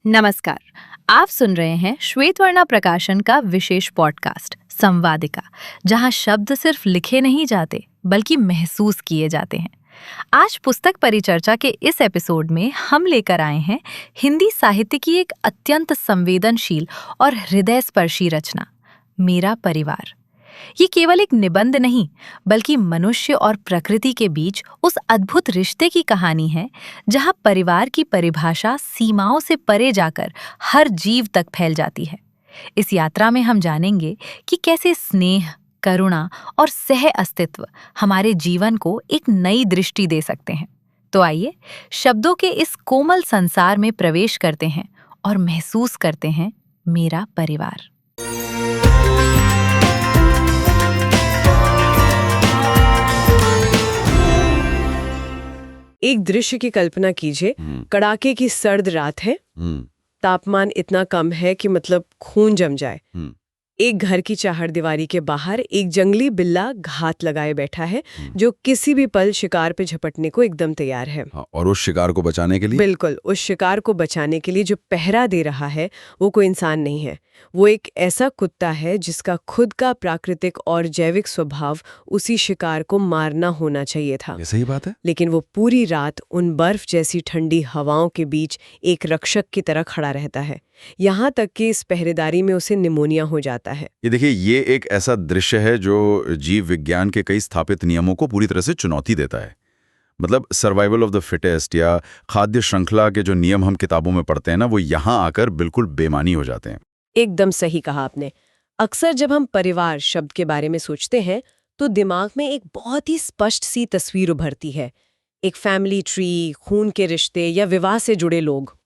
नमस्कार। आप सुन रहे हैं श्वेतवर्णा प्रकाशन का विशेष पॉडकास्ट संवादिका, जहां शब्द सिर्फ लिखे नहीं जाते बल्कि महसूस किए जाते हैं। आज पुस्तक परिचर्चा के इस एपिसोड में हम लेकर आए हैं हिंदी साहित्य की एक अत्यंत संवेदनशील और हृदयस्पर्शी रचना, मेरा परिवार। ये केवल एक निबंध नहीं, बल्कि मनुष्य और प्रकृति के बीच उस अद्भुत रिश्ते की कहानी है जहां परिवार की परिभाषा सीमाओं से परे जाकर हर जीव तक फैल जाती है। इस यात्रा में हम जानेंगे कि कैसे स्नेह, करुणा और सह अस्तित्व हमारे जीवन को एक नई दृष्टि दे सकते हैं। तो आइए शब्दों के इस कोमल संसार में प्रवेश करते हैं और महसूस करते हैं मेरा परिवार। एक दृश्य की कल्पना कीजिए। कड़ाके की सर्द रात है। तापमान इतना कम है कि मतलब खून जम जाए। एक घर की चारदीवारी के बाहर एक जंगली बिल्ला घात लगाए बैठा है, जो किसी भी पल शिकार पे झपटने को एकदम तैयार है। हाँ, और उस शिकार को बचाने के लिए बिल्कुल, उस शिकार को बचाने के लिए जो पहरा दे रहा है वो कोई इंसान नहीं है। वो एक ऐसा कुत्ता है जिसका खुद का प्राकृतिक और जैविक स्वभाव उसी शिकार को मारना होना चाहिए था। ये सही बात है। लेकिन वो पूरी रात उन बर्फ जैसी ठंडी हवाओं के बीच एक रक्षक की तरह खड़ा रहता है, यहाँ तक कि इस पहरेदारी में उसे निमोनिया हो जाता है। ये देखिए, ये एक ऐसा दृश्य है जो जीव विज्ञान के कई स्थापित नियमों को पूरी तरह से चुनौती देता है। मतलब सर्वाइवल ऑफ द फिटेस्ट या खाद्य श्रृंखला के जो नियम हम किताबों में पढ़ते हैं ना, वो यहाँ आकर बिल्कुल बेमानी हो जाते हैं। एकदम सही कहा आपने। अक्सर जब हम परिवार शब्द के बारे में सोचते हैं तो दिमाग में एक बहुत ही स्पष्ट सी तस्वीर उभरती है। एक फैमिली ट्री, खून के रिश्ते या विवाह से जुड़े लोग।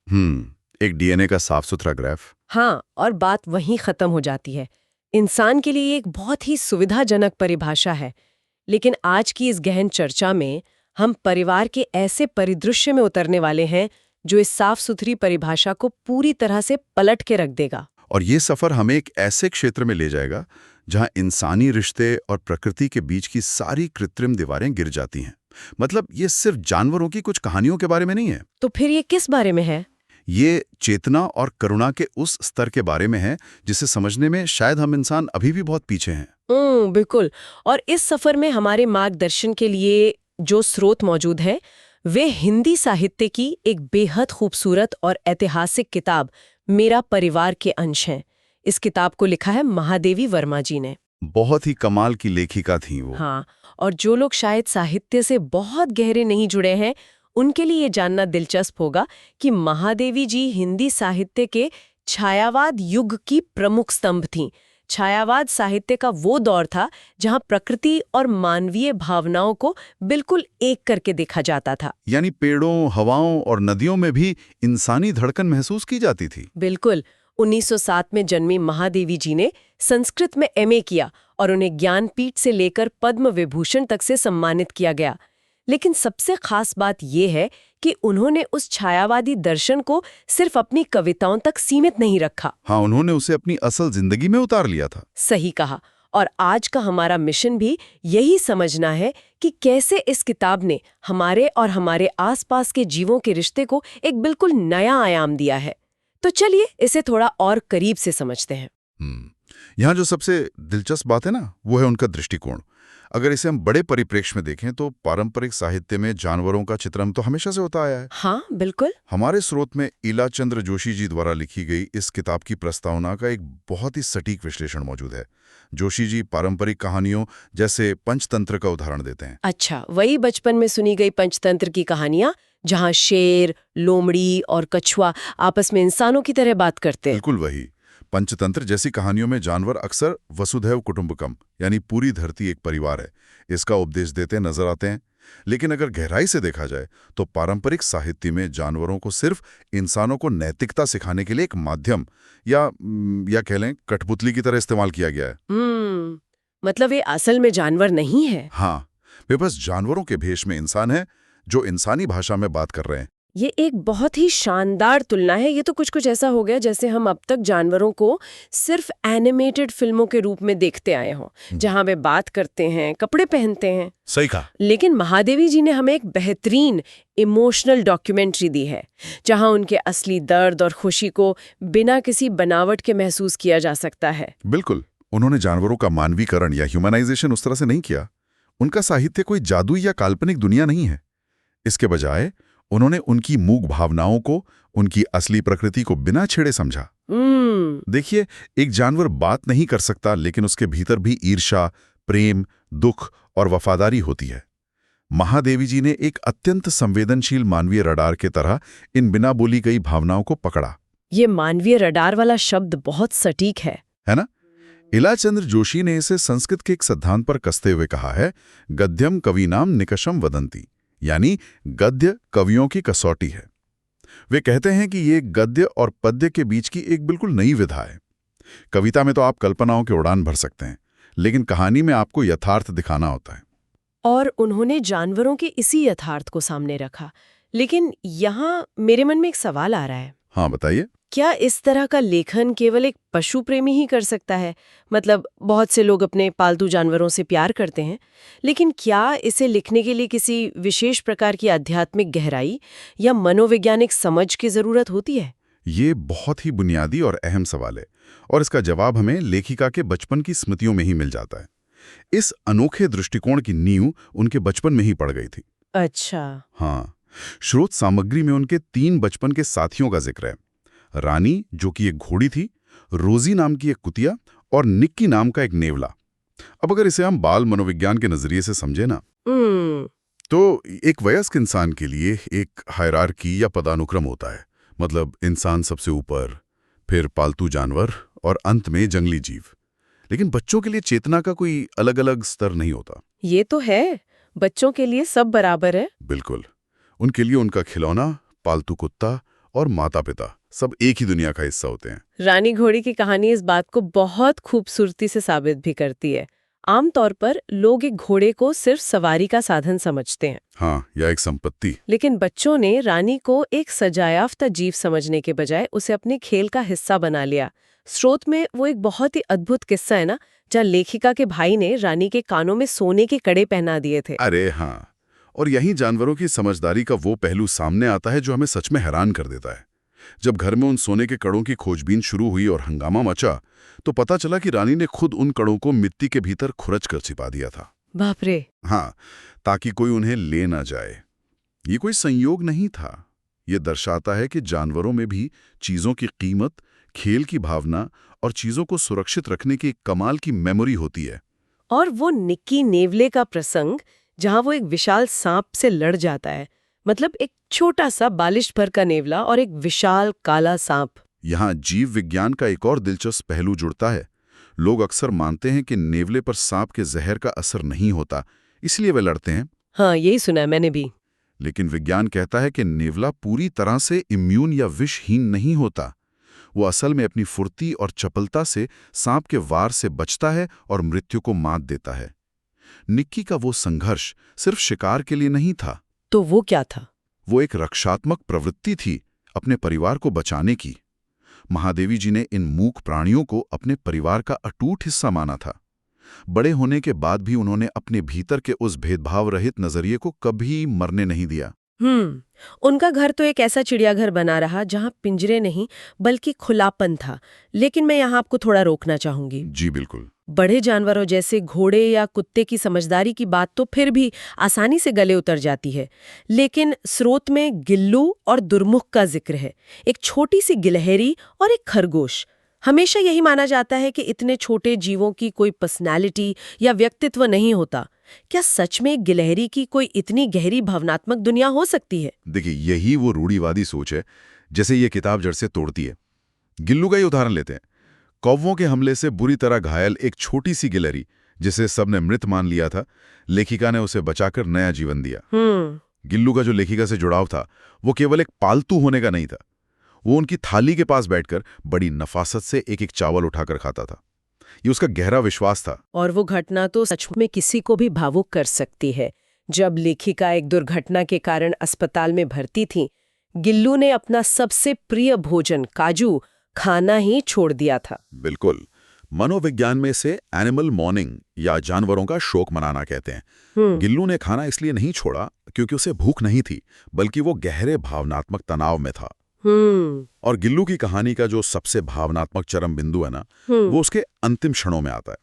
एक डीएनए का साफ सुथरा ग्राफ। हाँ, और बात वहीं खत्म हो जाती है। इंसान के लिए एक बहुत ही सुविधाजनक परिभाषा है। लेकिन आज की इस गहन चर्चा में हम परिवार के ऐसे परिदृश्य में उतरने वाले हैं जो इस साफ सुथरी परिभाषा को पूरी तरह से पलट के रख देगा। और ये सफर हमें एक ऐसे क्षेत्र में ले जाएगा जहां इंसानी रिश्ते और प्रकृति के बीच की सारी कृत्रिम दीवारें गिर जाती हैं। मतलब ये सिर्फ जानवरों की कुछ कहानियों के बारे में नहीं है। तो फिर ये किस बारे में है? ये चेतना और करुणा के उस स्तर के बारे में है जिसे समझने में शायद हम इंसान अभी भी बहुत पीछे हैं। बिल्कुल। और इस सफर में हमारे मार्गदर्शन के लिए जो स्रोत मौजूद हैं, वे हिंदी साहित्य की एक बेहद खूबसूरत और ऐतिहासिक किताब मेरा परिवार के अंश हैं। इस किताब को लिखा है महादेवी वर्मा जी ने। बहुत ही कमाल की लेखिका थी वो। हाँ, और जो लोग शायद साहित्य से बहुत गहरे नहीं जुड़े हैं, उनके लिए ये जानना दिलचस्प होगा कि महादेवी जी हिंदी साहित्य के छायावाद युग की प्रमुख स्तंभ थीं। छायावाद साहित्य का वो दौर था जहां प्रकृति और मानवीय भावनाओं को बिल्कुल एक करके देखा जाता था। यानी पेड़ों, हवाओं और नदियों में भी इंसानी धड़कन महसूस की जाती थी। बिल्कुल। 1907 में जन्मी महादेवी जी ने संस्कृत में एमए किया और उन्हें ज्ञानपीठ से लेकर पद्म विभूषण तक से सम्मानित किया गया। लेकिन सबसे खास बात यह है कि उन्होंने उस छायावादी दर्शन को सिर्फ अपनी कविताओं तक सीमित नहीं रखा। हाँ, उन्होंने उसे अपनी असल जिंदगी में उतार लिया था। सही कहा। और आज का हमारा मिशन भी यही समझना है कि कैसे इस किताब ने हमारे और हमारे आसपास के जीवों के रिश्ते को एक बिल्कुल नया आयाम दिया है। तो चलिए इसे थोड़ा और करीब से समझते हैं। यहाँ जो सबसे दिलचस्प बात है ना, वो है उनका दृष्टिकोण। अगर इसे हम बड़े परिप्रेक्ष्य में देखें तो पारंपरिक साहित्य में जानवरों का चित्रण तो हमेशा से होता आया है। हाँ, बिल्कुल। हमारे स्रोत में इलाचंद्र जोशी जी द्वारा लिखी गई इस किताब की प्रस्तावना का एक बहुत ही सटीक विश्लेषण मौजूद है। जोशी जी पारंपरिक कहानियों जैसे पंचतंत्र का उदाहरण देते हैं। अच्छा, वही बचपन में सुनी गई पंचतंत्र की कहानियां जहां शेर, लोमड़ी और कछुआ आपस में इंसानों की तरह बात करते हैं। बिल्कुल वही। पंचतंत्र जैसी कहानियों में जानवर अक्सर वसुधैव कुटुंबकम यानी पूरी धरती एक परिवार है, इसका उपदेश देते नजर आते हैं। लेकिन अगर गहराई से देखा जाए तो पारंपरिक साहित्य में जानवरों को सिर्फ इंसानों को नैतिकता सिखाने के लिए एक माध्यम या कह लें कठपुतली की तरह इस्तेमाल किया गया है। मतलब ये असल में जानवर नहीं है। हाँ, वे बस जानवरों के भेष में इंसान है जो इंसानी भाषा में बात कर रहे हैं। ये एक बहुत ही शानदार तुलना है। ये तो कुछ ऐसा हो गया जैसे हम अब तक जानवरों को सिर्फ एनिमेटेड फिल्मों के रूप में देखते आए हों, जहां वे बात करते हैं, कपड़े पहनते हैं। सही कहा। लेकिन महादेवी जी ने हमें एक बेहतरीन इमोशनल डॉक्यूमेंट्री दी है, जहां उनके असली दर्द और खुशी को बिना किसी बनावट के महसूस किया जा सकता है। बिल्कुल, उन्होंने जानवरों का मानवीकरण या ह्यूमनाइजेशन उस तरह से नहीं किया। उनका साहित्य कोई जादू या काल्पनिक दुनिया नहीं है। इसके बजाय उन्होंने उनकी मूक भावनाओं को, उनकी असली प्रकृति को बिना छेड़े समझा। देखिए, एक जानवर बात नहीं कर सकता, लेकिन उसके भीतर भी ईर्ष्या, प्रेम, दुख और वफादारी होती है। महादेवी जी ने एक अत्यंत संवेदनशील मानवीय रडार के तरह इन बिना बोली गई भावनाओं को पकड़ा। ये मानवीय रडार वाला शब्द बहुत सटीक है ना? इलाचंद्र जोशी ने इसे संस्कृत के एक सिद्धांत पर कसते हुए कहा है, गद्यम कवीनाम निकषम वदंती, यानी गद्य कवियों की कसौटी है। वे कहते हैं कि ये गद्य और पद्य के बीच की एक बिल्कुल नई विधा है। कविता में तो आप कल्पनाओं के उड़ान भर सकते हैं, लेकिन कहानी में आपको यथार्थ दिखाना होता है। और उन्होंने जानवरों के इसी यथार्थ को सामने रखा। लेकिन यहाँ मेरे मन में एक सवाल आ रहा है। हाँ, बताइए। क्या इस तरह का लेखन केवल एक पशु प्रेमी ही कर सकता है? मतलब बहुत से लोग अपने पालतू जानवरों से प्यार करते हैं, लेकिन क्या इसे लिखने के लिए किसी विशेष प्रकार की आध्यात्मिक गहराई या मनोवैज्ञानिक समझ की जरूरत होती है? ये बहुत ही बुनियादी और अहम सवाल है, और इसका जवाब हमें लेखिका के बचपन की स्मृतियों में ही मिल जाता है। इस अनोखे दृष्टिकोण की नींव उनके बचपन में ही पड़ गई थी। अच्छा। हाँ, स्रोत सामग्री में उनके 3 बचपन के साथियों का जिक्र है। रानी, जो कि एक घोड़ी थी, रोजी नाम की एक कुतिया और निक्की नाम का एक नेवला। अब अगर इसे हम बाल मनोविज्ञान के नजरिए से समझे ना, तो एक वयस्क इंसान के लिए एक हायरार्की या पदानुक्रम होता है। मतलब इंसान सबसे ऊपर, फिर पालतू जानवर और अंत में जंगली जीव। लेकिन बच्चों के लिए चेतना का कोई अलग अलग स्तर नहीं होता। ये तो है, बच्चों के लिए सब बराबर है। बिल्कुल, उनके लिए उनका खिलौना, पालतू कुत्ता और माता पिता सब एक ही दुनिया का हिस्सा होते हैं। रानी घोड़ी की कहानी इस बात को बहुत खूबसूरती से साबित भी करती है। आमतौर पर लोग एक घोड़े को सिर्फ सवारी का साधन समझते हैं। हाँ, या एक संपत्ति। लेकिन बच्चों ने रानी को एक सजायाफ्ता जीव समझने के बजाय उसे अपने खेल का हिस्सा बना लिया। स्रोत में वो एक बहुत ही अद्भुत किस्सा है ना, जहाँ लेखिका के भाई ने रानी के कानों में सोने के कड़े पहना दिए थे। अरे हाँ, और यही जानवरों की समझदारी का वो पहलू सामने आता है जो हमें सच में हैरान कर देता है। जब घर में उन सोने के कड़ों की खोजबीन शुरू हुई और हंगामा मचा, तो पता चला कि रानी ने खुद उन कड़ों को मिट्टी के भीतर खुरच कर छिपा दिया था। बाप रे। हाँ, ताकि कोई उन्हें ले ना जाए। ये कोई संयोग नहीं था। ये दर्शाता है कि जानवरों में भी चीजों की कीमत, खेल की भावना और चीजों को सुरक्षित रखने की एक कमाल की मेमोरी होती है। और वो निक्की नेवले का प्रसंग, जहां वो एक विशाल सांप से लड़ जाता है। मतलब एक छोटा सा बालिश भर का नेवला और एक विशाल काला सांप। यहाँ जीव विज्ञान का एक और दिलचस्प पहलू जुड़ता है। लोग अक्सर मानते हैं कि नेवले पर सांप के जहर का असर नहीं होता, इसलिए वे लड़ते हैं। हाँ, यही सुना है मैंने भी। लेकिन विज्ञान कहता है कि नेवला पूरी तरह से इम्यून या विषहीन नहीं होता। वो असल में अपनी फुर्ती और चपलता से सांप के वार से बचता है और मृत्यु को मात देता है। निक्की का वो संघर्ष सिर्फ शिकार के लिए नहीं था। तो वो क्या था? वो एक रक्षात्मक प्रवृत्ति थी, अपने परिवार को बचाने की। महादेवी जी ने इन मूक प्राणियों को अपने परिवार का अटूट हिस्सा माना था। बड़े होने के बाद भी उन्होंने अपने भीतर के उस भेदभाव रहित नजरिए को कभी मरने नहीं दिया। उनका घर तो एक ऐसा चिड़ियाघर बना रहा जहां पिंजरे नहीं बल्कि खुलापन था। लेकिन मैं यहाँ आपको थोड़ा रोकना चाहूंगी। जी बिल्कुल। बड़े जानवरों जैसे घोड़े या कुत्ते की समझदारी की बात तो फिर भी आसानी से गले उतर जाती है, लेकिन स्रोत में गिल्लू और दुर्मुख का जिक्र है। एक छोटी सी गिलहरी और एक खरगोश। हमेशा यही माना जाता है कि इतने छोटे जीवों की कोई पर्सनैलिटी या व्यक्तित्व नहीं होता। क्या सच में गिलहरी की कोई इतनी गहरी भावनात्मक दुनिया हो सकती है? देखिए, यही वो रूढ़िवादी सोच है जैसे ये किताब जड़ से तोड़ती है। गिल्लू का ही उदाहरण लेते हैं। कौवों के हमले से बुरी तरह घायल एक छोटी सी गिलहरी, जिसे सबने मृत मान लिया था, लेखिका ने उसे बचाकर नया जीवन दिया। गिल्लू का जो लेखिका से जुड़ाव था, वो केवल एक पालतू होने का नहीं था। वो उनकी थाली के पास बैठकर बड़ी नफासत से एक एक चावल उठाकर खाता था। ये उसका गहरा विश्वास था। और वो घटना तो सच में किसी को भी भावुक कर सकती है। जब लेखिका एक दुर्घटना के कारण अस्पताल में भर्ती थी, गिल्लू ने अपना सबसे प्रिय भोजन काजू खाना ही छोड़ दिया था। बिल्कुल। मनोविज्ञान में इसे एनिमल मॉर्निंग या जानवरों का शोक मनाना कहते हैं। गिल्लू ने खाना इसलिए नहीं छोड़ा क्योंकि उसे भूख नहीं थी, बल्कि वो गहरे भावनात्मक तनाव में था। और गिल्लू की कहानी का जो सबसे भावनात्मक चरम बिंदु है ना, वो उसके अंतिम क्षणों में आता है।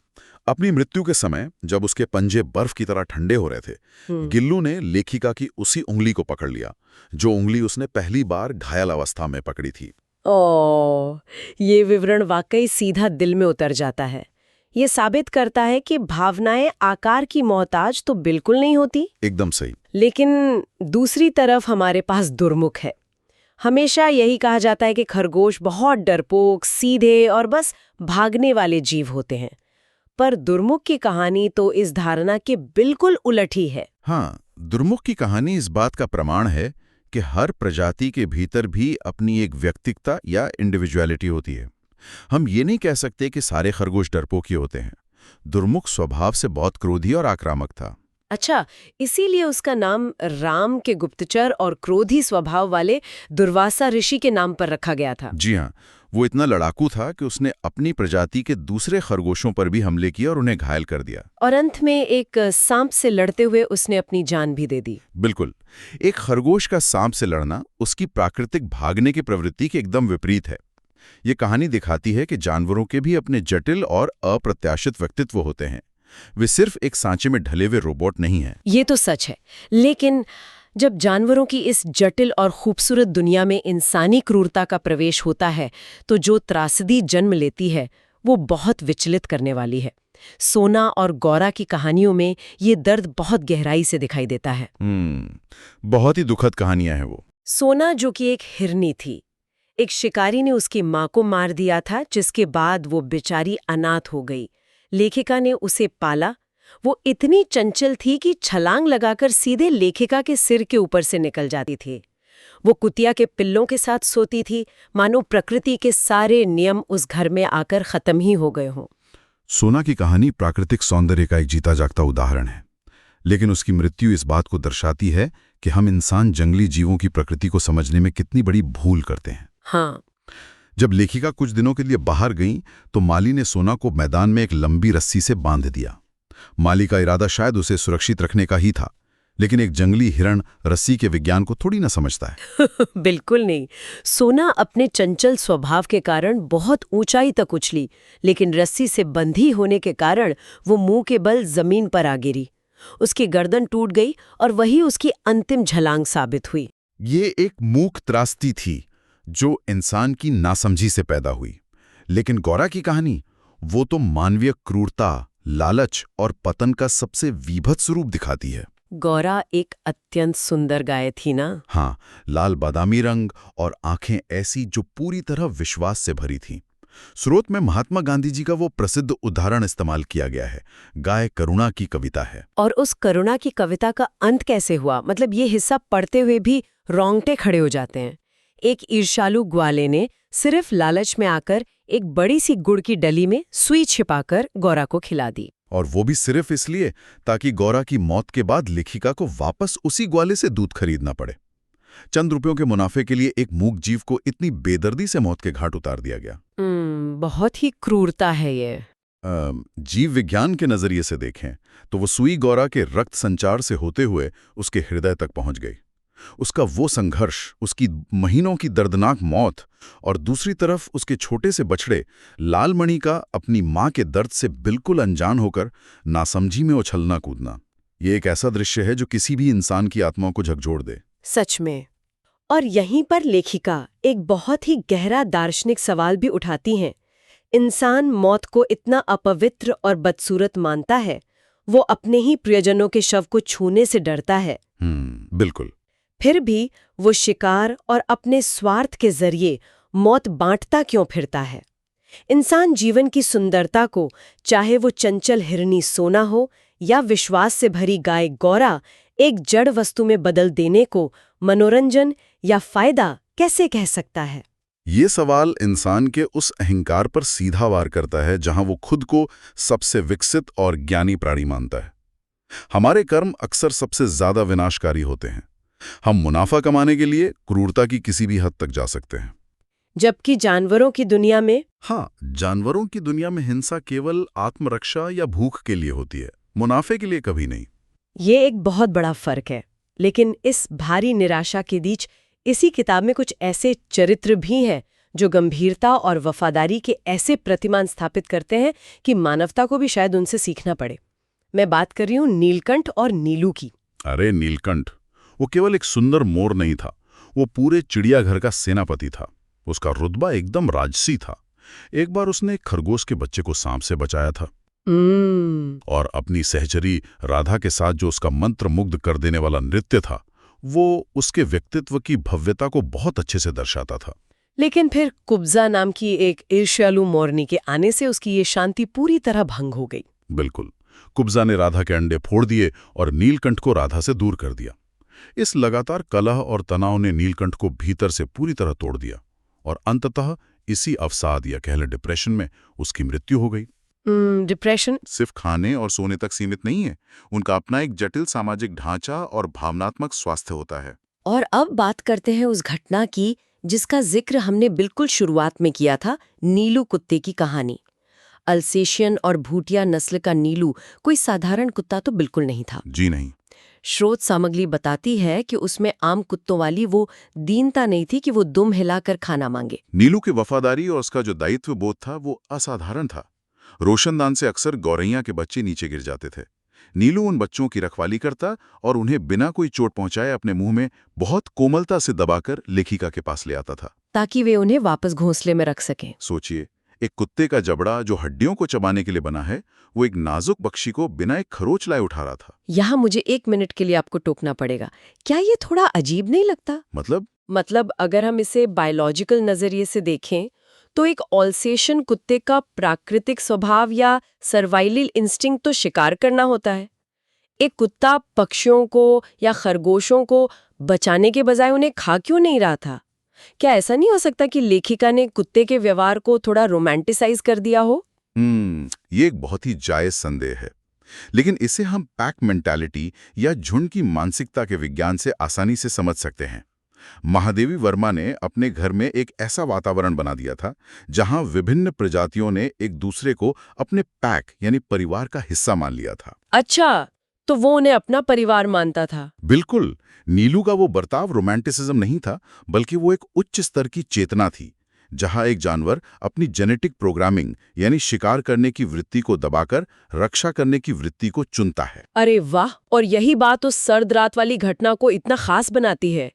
अपनी मृत्यु के समय जब उसके पंजे बर्फ की तरह ठंडे हो रहे थे, गिल्लू ने लेखिका की उसी उंगली को पकड़ लिया जो उंगली उसने पहली बार घायल अवस्था में पकड़ी थी। ये विवरण वाकई सीधा दिल में उतर जाता है। ये साबित करता है कि भावनाएं आकार की मोहताज तो बिल्कुल नहीं होती। एकदम सही। लेकिन दूसरी तरफ हमारे पास दुर्मुख है। हमेशा यही कहा जाता है कि खरगोश बहुत डरपोक, सीधे और बस भागने वाले जीव होते हैं। पर दुर्मुख की कहानी तो इस धारणा के बिल्कुल उलट ही है। हाँ, दुर्मुख की कहानी इस बात का प्रमाण है कि हर प्रजाति के भीतर भी अपनी एक व्यक्तिगता या इंडिविजुअलिटी होती है। हम ये नहीं कह सकते कि सारे खरगोश डरपोकी होते हैं। दुर्मुख स्वभाव से बहुत क्रोधी और आक्रामक था। अच्छा, इसीलिए उसका नाम राम के गुप्तचर और क्रोधी स्वभाव वाले दुर्वासा ऋषि के नाम पर रखा गया था। जी हाँ, वो इतना लड़ाकू था कि उसने अपनी प्रजाति के दूसरे खरगोशों पर भी हमले किए और उन्हें घायल कर दिया। और अंत में एक सांप से लड़ते हुए उसने अपनी जान भी दे दी। बिल्कुल। एक खरगोश का सांप से लड़ना उसकी प्राकृतिक भागने की प्रवृत्ति के एकदम विपरीत है। ये कहानी दिखाती है कि जानवरों के भी अपने जटिल और अप्रत्याशित व्यक्तित्व होते हैं। वे सिर्फ एक सांचे में ढले हुए रोबोट नहीं हैं। ये तो सच है, लेकिन जब जानवरों की इस जटिल और खूबसूरत दुनिया में इंसानी क्रूरता का प्रवेश होता है, तो जो त्रासदी जन्म लेती है वो बहुत विचलित करने वाली है। सोना और गौरा की कहानियों में ये दर्द बहुत गहराई से दिखाई देता है। बहुत ही दुखद कहानियां हैं वो। सोना, जो कि एक हिरनी थी, एक शिकारी ने उसकी माँ को मार दिया था, जिसके बाद वो बेचारी अनाथ हो गई। लेखिका ने उसे पाला। वो इतनी चंचल थी कि छलांग लगाकर सीधे लेखिका के सिर के ऊपर से निकल जाती थी। वो कुतिया के पिल्लों के साथ सोती थी, मानो प्रकृति के सारे नियम उस घर में आकर खत्म ही हो गए हों। सोना की कहानी प्राकृतिक सौंदर्य का एक जीता जागता उदाहरण है, लेकिन उसकी मृत्यु इस बात को दर्शाती है कि हम इंसान जंगली जीवों की प्रकृति को समझने में कितनी बड़ी भूल करते हैं। हाँ। जब लेखिका कुछ दिनों के लिए बाहर गईं, तो माली ने सोना को मैदान में एक लंबी रस्सी से बांध दिया। माली का इरादा शायद उसे सुरक्षित रखने का ही था, लेकिन एक जंगली हिरण रस्सी के विज्ञान को थोड़ी ना समझता है। बिल्कुल नहीं। सोना अपने चंचल स्वभाव के कारण बहुत ऊंचाई तक उछली, लेकिन रस्सी से बंधी होने के कारण वो मुंह के बल जमीन पर आ गिरी। उसकी गर्दन टूट गई और वही उसकी अंतिम छलांग साबित हुई। ये एक मूक त्रासदी थी जो इंसान की नासमझी से पैदा हुई। लेकिन गौरा की कहानी, वो तो मानवीय क्रूरता, लालच और पतन का सबसे विभत्स रूप दिखाती है। गौरा एक अत्यंत सुंदर गाय थी ना? हाँ, लाल बादामी रंग और आंखें ऐसी जो पूरी तरह विश्वास से भरी थीं। स्रोत में महात्मा गांधी जी का वो प्रसिद्ध उदाहरण इस्तेमाल किया गया है। गाय करुणा की कविता है। और उस करुणा की कविता का अंत कैसे हुआ? मतलब ये हिस्सा पढ़ते हुए भी रोंगटे खड़े हो जाते हैं। एक ईर्ष्यालु ग्वाले ने सिर्फ लालच में आकर एक बड़ी सी गुड़ की डली में सुई छिपाकर गौरा को खिला दी। और वो भी सिर्फ इसलिए ताकि गौरा की मौत के बाद लेखिका को वापस उसी ग्वाले से दूध खरीदना पड़े। चंद रुपयों के मुनाफे के लिए एक मूक जीव को इतनी बेदर्दी से मौत के घाट उतार दिया गया। बहुत ही क्रूरता है ये। जीव विज्ञान के नजरिए से देखें तो वो सुई गौरा के रक्त संचार से होते हुए उसके हृदय तक पहुंच गई। उसका वो संघर्ष, उसकी महीनों की दर्दनाक मौत और दूसरी तरफ उसके छोटे से बछड़े लालमणि का अपनी मां के दर्द से बिल्कुल अनजान होकर नासमझी में उछलना कूदना, ये एक ऐसा दृश्य है जो किसी भी इंसान की आत्मा को झकझोर दे। सच में। और यहीं पर लेखिका एक बहुत ही गहरा दार्शनिक सवाल भी उठाती हैं। इंसान मौत को इतना अपवित्र और बदसूरत मानता है, वो अपने ही प्रियजनों के शव को छूने से डरता है। बिल्कुल। फिर भी वो शिकार और अपने स्वार्थ के जरिए मौत बांटता क्यों फिरता है? इंसान जीवन की सुंदरता को, चाहे वो चंचल हिरनी सोना हो या विश्वास से भरी गाय गौरा, एक जड़ वस्तु में बदल देने को मनोरंजन या फायदा कैसे कह सकता है? ये सवाल इंसान के उस अहंकार पर सीधा वार करता है जहां वो खुद को सबसे विकसित और ज्ञानी प्राणी मानता है। हमारे कर्म अक्सर सबसे ज्यादा विनाशकारी होते हैं, हम मुनाफा कमाने के लिए क्रूरता की किसी भी हद तक जा सकते हैं। जबकि जानवरों की दुनिया में हाँ, जानवरों की दुनिया में हिंसा केवल आत्मरक्षा या भूख के लिए होती है, मुनाफे के लिए कभी नहीं। ये एक बहुत बड़ा फर्क है। लेकिन इस भारी निराशा के बीच इसी किताब में कुछ ऐसे चरित्र भी हैं जो गंभीरता और वफादारी के ऐसे प्रतिमान स्थापित करते हैं कि मानवता को भी शायद उनसे सीखना पड़े। मैं बात कर रही हूँ नीलकंठ और नीलू की। अरे नीलकंठ, वो केवल एक सुंदर मोर नहीं था, वो पूरे चिड़ियाघर का सेनापति था। उसका रुतबा एकदम राजसी था। एक बार उसने एक खरगोश के बच्चे को सांप से बचाया था और अपनी सहचरी राधा के साथ जो उसका मंत्र मुग्ध कर देने वाला नृत्य था, वो उसके व्यक्तित्व की भव्यता को बहुत अच्छे से दर्शाता था। लेकिन फिर कुब्जा नाम की एक ईर्ष्यालु मोरनी के आने से उसकी ये शांति पूरी तरह भंग हो गई। बिल्कुल, कुब्जा ने राधा के अंडे फोड़ दिए और नीलकंठ को राधा से दूर कर दिया। इस लगातार कलह और तनाव ने नीलकंठ को भीतर से पूरी तरह तोड़ दिया और अंततः इसी अवसाद या कह लें डिप्रेशन में उसकी मृत्यु हो गई। डिप्रेशन सिर्फ खाने और सोने तक सीमित नहीं है, उनका अपना एक जटिल सामाजिक ढांचा और भावनात्मक स्वास्थ्य होता है। और अब बात करते हैं उस घटना की जिसका जिक्र हमने बिल्कुल शुरुआत में किया था, नीलू कुत्ते की कहानी। अल्सेशियन और भूटिया नस्ल का नीलू कोई साधारण कुत्ता तो बिल्कुल नहीं था। जी नहीं। स्रोत सामग्री बताती है कि उसमें आम कुत्तों वाली वो दीनता नहीं थी कि वो दुम हिलाकर खाना मांगे। नीलू की वफादारी और उसका जो दायित्व बोध था वो असाधारण था। रोशनदान से अक्सर गौरैया के बच्चे नीचे गिर जाते थे। नीलू उन बच्चों की रखवाली करता और उन्हें बिना कोई चोट पहुंचाए अपने मुंह में बहुत कोमलता से दबाकर लेखिका के पास ले आता था, ताकि वे उन्हें वापस घोंसले में रख सकें। सोचिए, एक कुत्ते का जबड़ा जो हड्डियों को चबाने के लिए बना है, वो एक नाजुक बख्शी को बिना एक खरोच लाए उठा रहा था। यहाँ मुझे 1 मिनट के लिए आपको टोकना पड़ेगा। क्या ये थोड़ा अजीब नहीं लगता? मतलब अगर हम इसे बायोलॉजिकल नजरिए से देखें तो एक ऑल्सेशियन कुत्ते का प्राकृतिक स्वभाव या सर्वाइवल इंस्टिंक्ट तो शिकार करना होता है। एक कुत्ता पक्षियों को या खरगोशों को बचाने के बजाय उन्हें खा क्यों नहीं रहा था? क्या ऐसा नहीं हो सकता कि लेखिका ने कुत्ते के व्यवहार को थोड़ा रोमांटिसाइज कर दिया हो? ये एक बहुत ही जायज संदेह है, लेकिन इसे हम पैक मेंटालिटी या झुंड की मानसिकता के विज्ञान से आसानी से समझ सकते हैं। महादेवी वर्मा ने अपने घर में एक ऐसा वातावरण बना दिया था जहां विभिन्न प्रजातियों ने एक दूसरे को अपने पैक यानी परिवार का हिस्सा मान लिया था। अच्छा, तो वो उन्हें अपना परिवार मानता था। बिल्कुल, नीलू का वो बर्ताव रोमांटिसिज्म नहीं था, बल्कि वो एक उच्च स्तर की चेतना थी, जहां एक जानवर अपनी जेनेटिक प्रोग्रामिंग यानी शिकार करने की वृत्ति को दबाकर रक्षा करने की वृत्ति को चुनता है। अरे वाह! और यही बात उस सर्द रात वाली घटना को इतना खास बनाती है।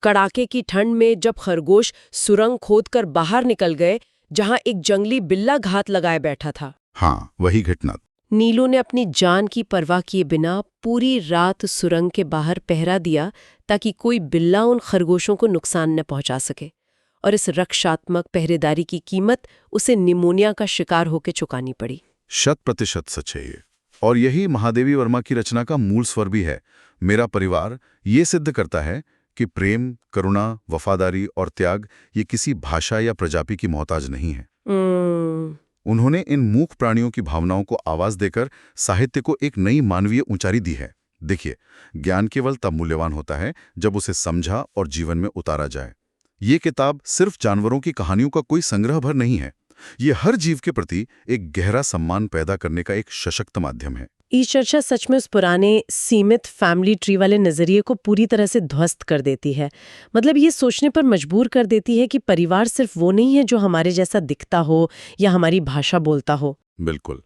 कड़ाके की ठंड में जब खरगोश सुरंग खोदकर बाहर निकल गए जहां एक जंगली बिल्ला घात लगाए बैठा था। हाँ, वही घटना। नीलू ने अपनी जान की परवाह किए बिना पूरी रात सुरंग के बाहर पहरा दिया ताकि कोई बिल्ला उन खरगोशों को नुकसान न पहुंचा सके, और इस रक्षात्मक पहरेदारी की कीमत उसे निमोनिया का शिकार होकर चुकानी पड़ी। 100% सच है ये, और यही महादेवी वर्मा की रचना का मूल स्वर भी है। मेरा परिवार ये सिद्ध करता है कि प्रेम, करुणा, वफादारी और त्याग ये किसी भाषा या प्रजाति की मोहताज नहीं है। उन्होंने इन मूक प्राणियों की भावनाओं को आवाज देकर साहित्य को एक नई मानवीय ऊंचाई दी है। देखिए, ज्ञान केवल तब मूल्यवान होता है जब उसे समझा और जीवन में उतारा जाए। ये किताब सिर्फ जानवरों की कहानियों का कोई संग्रह भर नहीं है, ये हर जीव के प्रति एक गहरा सम्मान पैदा करने का एक सशक्त माध्यम है। ये चर्चा सच में उस पुराने सीमित फैमिली ट्री वाले नजरिए को पूरी तरह से ध्वस्त कर देती है। मतलब ये सोचने पर मजबूर कर देती है कि परिवार सिर्फ वो नहीं है जो हमारे जैसा दिखता हो या हमारी भाषा बोलता हो। बिल्कुल,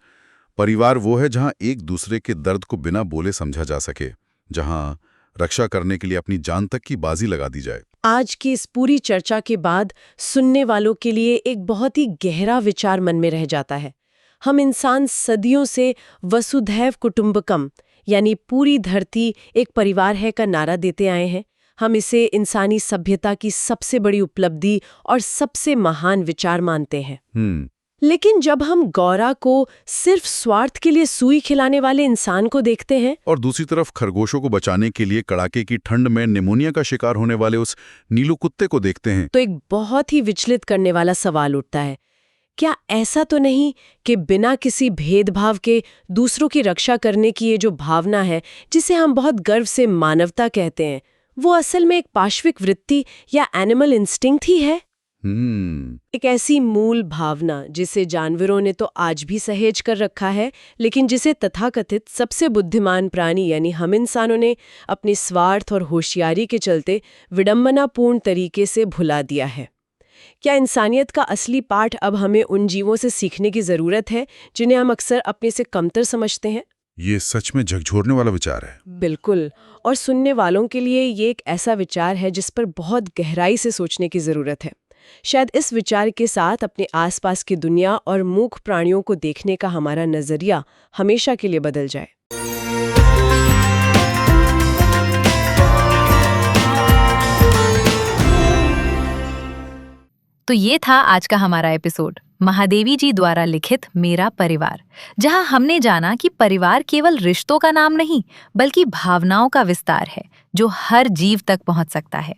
परिवार वो है जहां एक दूसरे के दर्द को बिना बोले समझा जा सके, जहां रक्षा करने के लिए अपनी जान तक की बाजी लगा दी जाए। आज की इस पूरी चर्चा के बाद सुनने वालों के लिए एक बहुत ही गहरा विचार मन में रह जाता है। हम इंसान सदियों से वसुधैव कुटुंबकम यानी पूरी धरती एक परिवार है का नारा देते आए हैं। हम इसे इंसानी सभ्यता की सबसे बड़ी उपलब्धि और सबसे महान विचार मानते हैं। लेकिन जब हम गौरा को सिर्फ स्वार्थ के लिए सुई खिलाने वाले इंसान को देखते हैं और दूसरी तरफ खरगोशों को बचाने के लिए कड़ाके की ठंड में निमोनिया का शिकार होने वाले उस नीलू कुत्ते को देखते हैं, तो एक बहुत ही विचलित करने वाला सवाल उठता है। क्या ऐसा तो नहीं कि बिना किसी भेदभाव के दूसरों की रक्षा करने की ये जो भावना है, जिसे हम बहुत गर्व से मानवता कहते हैं, वो असल में एक पाश्विक वृत्ति या एनिमल इंस्टिंक्ट ही है। एक ऐसी मूल भावना जिसे जानवरों ने तो आज भी सहेज कर रखा है, लेकिन जिसे तथाकथित सबसे बुद्धिमान प्राणी यानी हम इंसानों ने अपने स्वार्थ और होशियारी के चलते विडंबनापूर्ण तरीके से भुला दिया है। क्या इंसानियत का असली पाठ अब हमें उन जीवों से सीखने की जरूरत है जिन्हें हम अक्सर अपने से कमतर समझते हैं? ये सच में झकझोरने वाला विचार है। बिल्कुल, और सुनने वालों के लिए ये एक ऐसा विचार है जिस पर बहुत गहराई से सोचने की जरूरत है। शायद इस विचार के साथ अपने आसपास की दुनिया और मूक प्राणियों को देखने का हमारा नजरिया हमेशा के लिए बदल जाए। तो ये था आज का हमारा एपिसोड, महादेवी जी द्वारा लिखित मेरा परिवार, जहां हमने जाना कि परिवार केवल रिश्तों का नाम नहीं बल्कि भावनाओं का विस्तार है जो हर जीव तक पहुंच सकता है।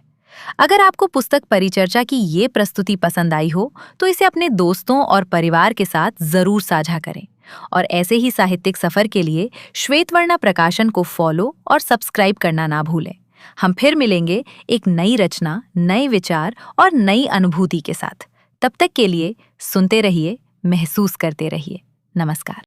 अगर आपको पुस्तक परिचर्चा की ये प्रस्तुति पसंद आई हो तो इसे अपने दोस्तों और परिवार के साथ जरूर साझा करें। और ऐसे ही साहित्यिक सफर के लिए श्वेतवर्णा प्रकाशन को फॉलो और सब्सक्राइब करना ना भूलें। हम फिर मिलेंगे एक नई रचना, नए विचार और नई अनुभूति के साथ। तब तक के लिए सुनते रहिए, महसूस करते रहिए। नमस्कार।